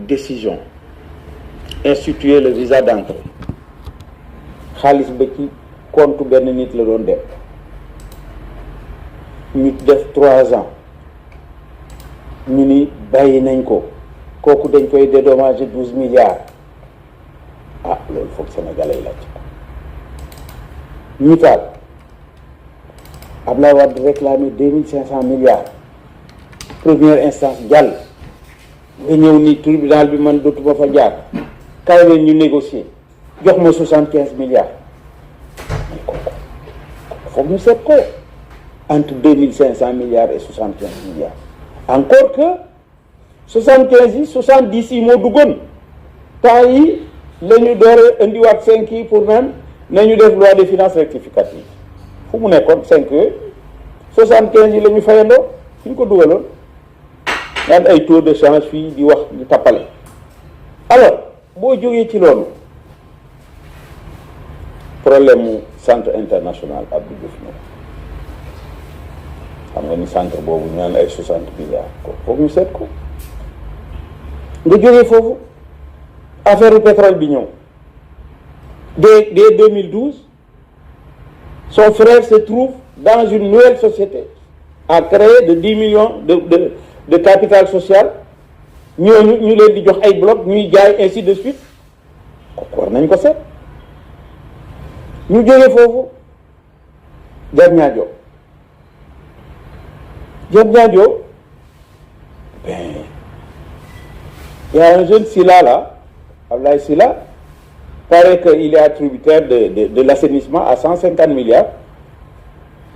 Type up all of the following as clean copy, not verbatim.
décision instituer le visa d'entrée xaalis ba ci compte benn nit la doon dem ñu def 3 ans ñu ni bàyyi nañ ko kooku dañ koy dédommager 12 milliards ah loolu foog sénégalais yi laaj ko ñu taal Abdoulaye Wade réclamé 2500 milliards première instance jàll nga ñëw ni tribunal bi man dootuma fa jaar kaay leen ñu négocier jox ma 75 milliards mais kooku foog ñu seet ko entre 2500 milliards et 75 milliards encore que 75 yi 70 yi moo duggoon temps yi la ñu doore indiwaat 5 yi pour naan nañu def loi des finances rectificative fu mu nekkoon 5 yooyu 75 yi la ñu fayandoo fi ñu ko dugaloon naan ay taux de change fii di wax di tappale alors boo jógee ci loolu problème mu centre international Abdou Diouf ñëw xam nga ni centre boobu ñu naan ay 60 milliards ko foog ñu seet ko nga jógee foofu affaire pétrole bi ñëw dès 2012 son frère se trouve dans une nouvelle société à créer de 10 millions de capital social ñooñu ñu leen di jox ay blocs ñuy jaay ainsi de suite kooku war nañ ko seet ñu jógee foofu Diamniadio ben il y a un jeune Sylla là Ablaye Sylla paraît qu'il est attributaire de l'assainissement à 150 milliards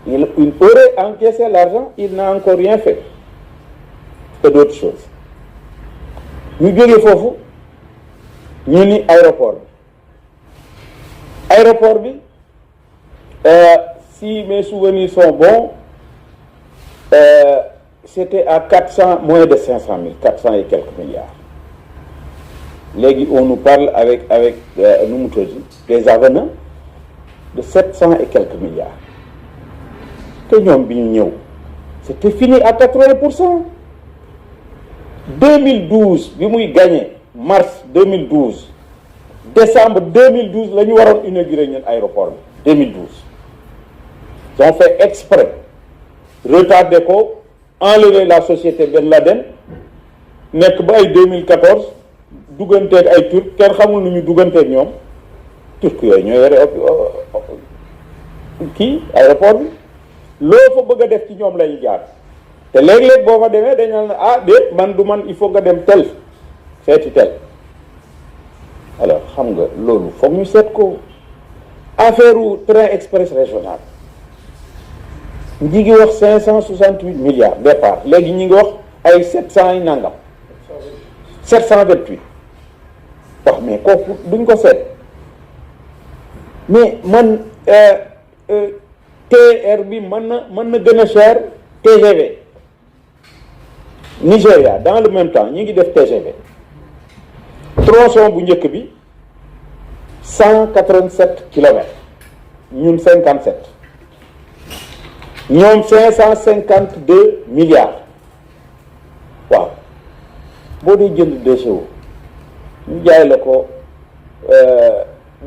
il aurait encaissé l'argent il n'a encore rien fait et d'autres choses ñu jógee foofu ñu ni aéroport bi si mes souvenirs sont bons c'était à 400 moins de 500 000 400 et quelques milliards léegi on nous parle avec nu mu tudd des avenants de 700 et quelques milliards te ñoom bi ñu ñëw c'était fini à 80%. 2012 bi muy gagné mars 2012 décembre 2012 la ñu waroon inaugurer ñun aéroport bi 2012 ils ont fait exprès retarder ko enlever la société Ben Laden nekk ba ay 2014 dugganteeg ay turc kenn xamul nu ñu dugganteeg ñoom turc yooyu ñoo yore kii aéroport bi loo fa bëgg a def ci ñoom lañu jaar te léeg-léeg boo fa demee dañu ne ah déet man du man il faut nga dem tel seeti tel alors xam nga loolu foog ñu seet ko affaire u train express régional ñi ngi wax 568 milliards départ léegi ñi ngi wax ay 700 yi nangam 728 wax mais kooku duñ ko seet mais man TR bi mën na gën a cher TGV Nigéria dans le même temps ñi ngi def TGV tronçon bu njëkk bi 187 kilomètres ñun 57 ñoom 552 milliards waaw boo dee jënd DCO ñu jaay la ko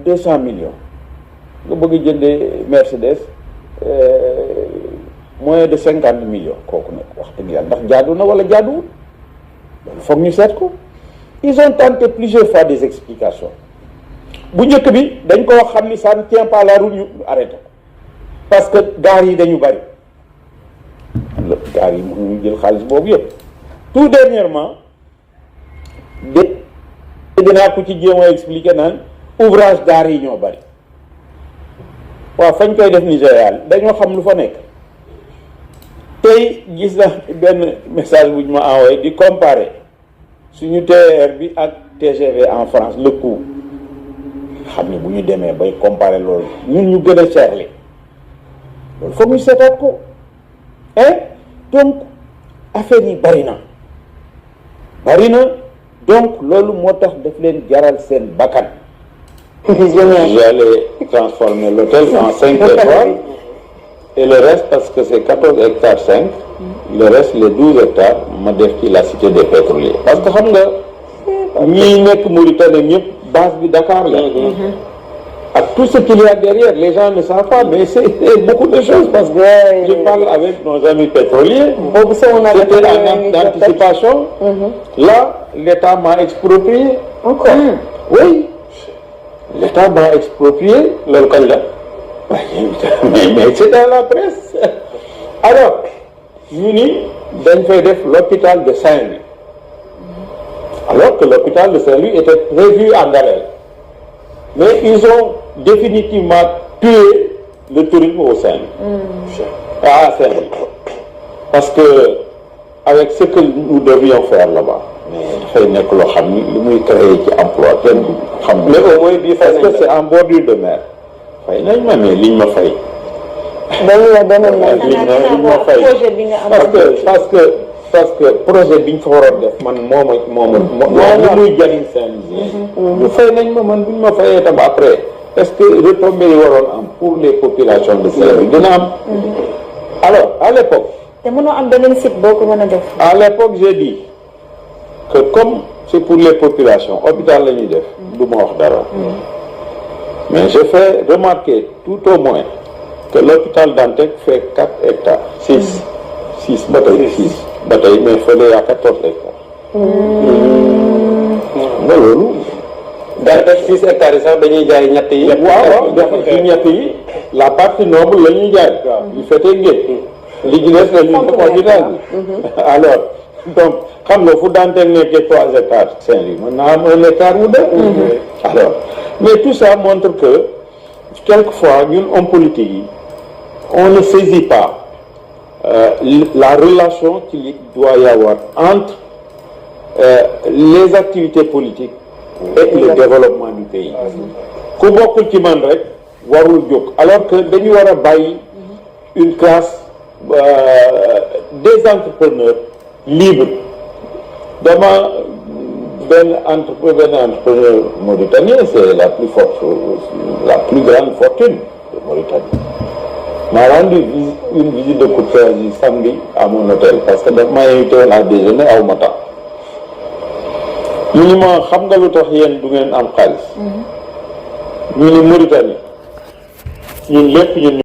200 millions nga bëgg jëndee Mercedes moins de 50 millions kooku nag wax dëgg yàlla ndax jaadu na wala jaaduwul loolu foog ñu seet ko ils ont tenté plusieurs fois des explications bu njëkk bi dañ ko wax xam ni ça ne tient pas la route ñu arrêté ko parce que gaar yi dañu bari gaar yi mënuñu jël xaalis boobu yëpp tout dernièrement dinaa ko ci jéem a expliquer naan ouvrage gaar yi ñoo bari waaw fañ koy def Nigéria dañoo xam lu fa nekk tey gis na benn message bu ñu ma envoyé di comparer suñu TER bi ak TGV en France le coût xam ne bu ñu demee bay comparer loolu ñun ñu gën a cherli loolu foog ñu seetaat ko donc affaire yi bari na donc loolu moo tax daf leen jaral seen bakkan. J'allais transformer l'hôtel en 5 étoiles et le reste parce que c'est 14 hectares 5 le reste les 12 hectares ma def ci la cité des pétroliers parce que xam nga ñii nekk Mauritanie ñëpp base bi Dakar la. ak tout ce qu'il y a derrière les gens ne savent pas mais c'est beaucoup de choses parce que je parle avec nos amis pétroliers. C'était en anticipation. Là l'État m'a exproprié. Encore. Oui. L'État m'a exproprié. loolu kañ la. mais c'est dans la presse. Alors ñu ni dañ fay def l'hôpital de Saint-Louis. Alors que l'hôpital de Saint-Louis était prévu en Galel. Mais ils ont définitivement tué le tourisme au Saint-Louis. À Saint-Louis. Parce que avec ce que nous devions faire là-bas. mais dafay nekk loo xam ni li muy créer ci emploi kenn xam. mais au moins bii parce que c'est en bordure de mer. fay nañ ma mais liñ ma fay. dañu la beneen liñ ma fay projet bi nga am. parce que projet biñ fa waroon def man moo li muy jariñ Saint-Louis. ñu fay nañ ma man buñ ma fayee tam après est-ce que retombées yi waroon am pour les populations de Saint-Louis dina am. alors à l'époque. te mënoo am beneen site boo ko mën a def. à l'époque j'ai dit que comme c'est pour les populations hôpital la ñuy def. du ma wax dara. mais je fais remarquer tout au moins que l'hôpital Dantec fait 4 hectares. 6 ba tey 6 ba tey mais fële à 14 hectares. nga loolu. Dantec 6 hectares yi sax dañuy jaay ñett yi. waaw ci ñett yi la partie noble la ñuy jaay. yu fete ngeen. li ci des la ñuy def hôpital bi. alors donc xam nga fu Dantec nekkee 3 hectares Saint-Louis mën naa am 1 hectare ou 2. alors mais tout ça montre que quelquefois ñun hommes politiques yi on ne saisit pas la relation qu'il doit y avoir entre les activités politiques et le développement du pays. ku bokkul ci man rek warul jóg alors que dañu war a bàyyi une classe des entrepreneurs libres. dama benn entrepreneur mauritanien c'est la plus grande fortune de Mauritanie m'a rendu une visite de courtoisie samedi à mon hôtel parce que daf ma invité woon à déjeuner aw ma temps ñu ni ma xam nga lu tax yéen du ngeen am xaalis ñu ni Mauritanie ñun lépp ñun